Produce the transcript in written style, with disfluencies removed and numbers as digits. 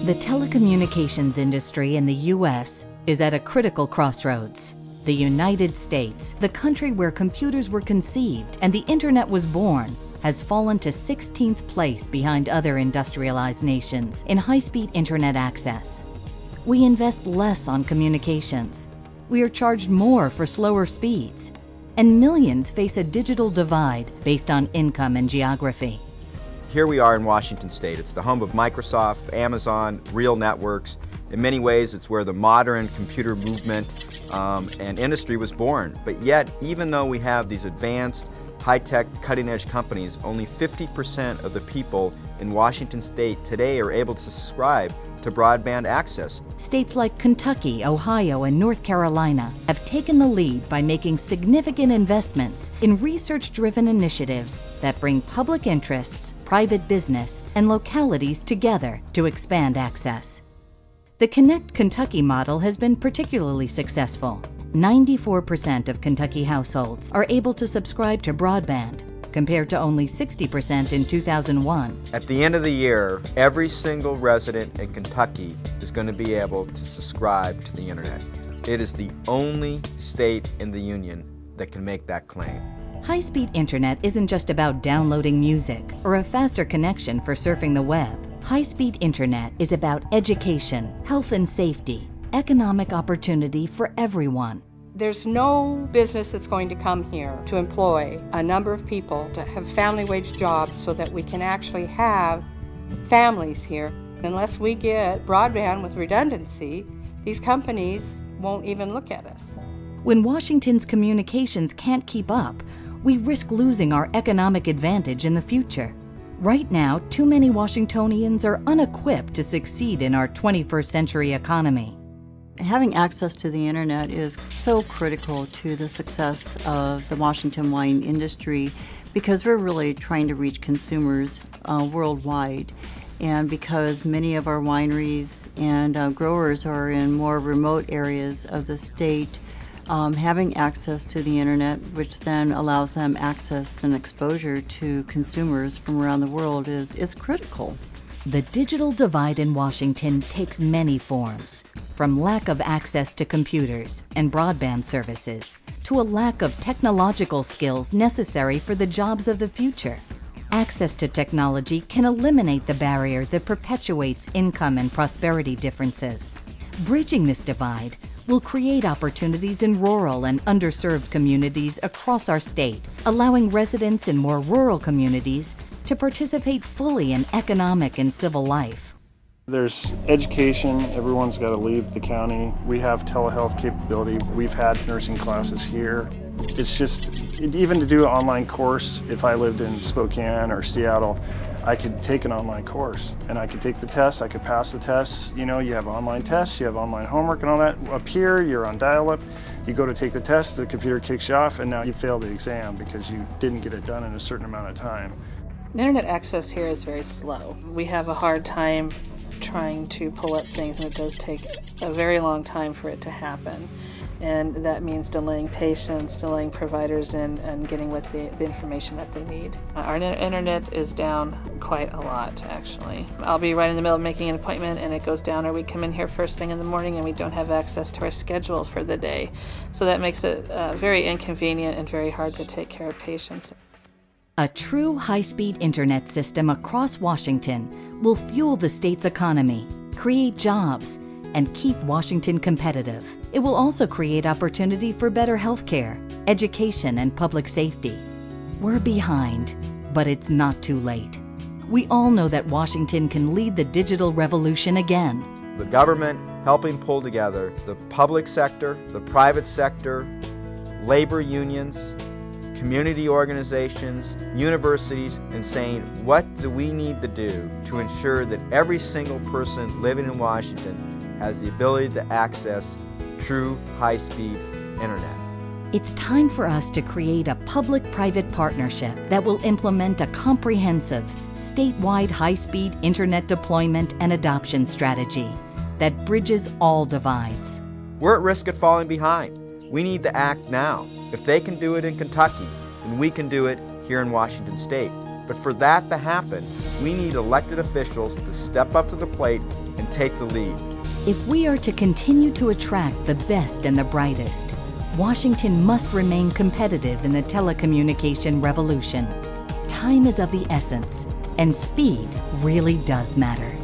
The telecommunications industry in the U.S. is at a critical crossroads. The United States, the country where computers were conceived and the internet was born, has fallen to 16th place behind other industrialized nations in high-speed internet access. We invest less on communications. We are charged more for slower speeds. And millions face a digital divide based on income and geography. Here we are in Washington State. It's the home of Microsoft, Amazon, Real Networks. In many ways, it's where the modern computer movement and industry was born. But yet, even though we have these advanced, high-tech, cutting-edge companies, only 50% of the people in Washington State today are able to subscribe to broadband access. States like Kentucky, Ohio, and North Carolina have taken the lead by making significant investments in research-driven initiatives that bring public interests, private business, and localities together to expand access. The Connect Kentucky model has been particularly successful. 94% of Kentucky households are able to subscribe to broadband, compared to only 60% in 2001. At the end of the year, every single resident in Kentucky is going to be able to subscribe to the internet. It is the only state in the union that can make that claim. High-speed internet isn't just about downloading music or a faster connection for surfing the web. High-speed internet is about education, health and safety, economic opportunity for everyone. There's no business that's going to come here to employ a number of people to have family wage jobs so that we can actually have families here. Unless we get broadband with redundancy, these companies won't even look at us. When Washington's communications can't keep up, we risk losing our economic advantage in the future. Right now, too many Washingtonians are unequipped to succeed in our 21st century economy. Having access to the internet is so critical to the success of the Washington wine industry because we're really trying to reach consumers worldwide. And because many of our wineries and growers are in more remote areas of the state, having access to the internet, which then allows them access and exposure to consumers from around the world, is critical. The digital divide in Washington takes many forms, from lack of access to computers and broadband services to a lack of technological skills necessary for the jobs of the future. Access to technology can eliminate the barrier that perpetuates income and prosperity differences. Bridging this divide will create opportunities in rural and underserved communities across our state, allowing residents in more rural communities to participate fully in economic and civil life. There's education. Everyone's got to leave the county. We have telehealth capability. We've had nursing classes here. It's just, even to do an online course, if I lived in Spokane or Seattle, I could take an online course and I could take the test, I could pass the test. You know, you have online tests, you have online homework and all that. Up here, you're on dial-up. You go to take the test, the computer kicks you off, and now you failed the exam because you didn't get it done in a certain amount of time. Internet access here is very slow. We have a hard time trying to pull up things, and it does take a very long time for it to happen. And that means delaying patients, delaying providers and getting what the information that they need. Our internet is down quite a lot, actually. I'll be right in the middle of making an appointment and it goes down, or we come in here first thing in the morning and we don't have access to our schedule for the day. So that makes it very inconvenient and very hard to take care of patients. A true high-speed internet system across Washington will fuel the state's economy, create jobs, and keep Washington competitive. It will also create opportunity for better health care, education, and public safety. We're behind, but it's not too late. We all know that Washington can lead the digital revolution again. The government helping pull together the public sector, the private sector, labor unions, community organizations, universities, and saying, what do we need to do to ensure that every single person living in Washington has the ability to access true high-speed internet. It's time for us to create a public-private partnership that will implement a comprehensive, statewide high-speed internet deployment and adoption strategy that bridges all divides. We're at risk of falling behind. We need to act now. If they can do it in Kentucky, then we can do it here in Washington State. But for that to happen, We need elected officials to step up to the plate and take the lead. If we are to continue to attract the best and the brightest, Washington must remain competitive in the telecommunication revolution. Time is of the essence, and speed really does matter.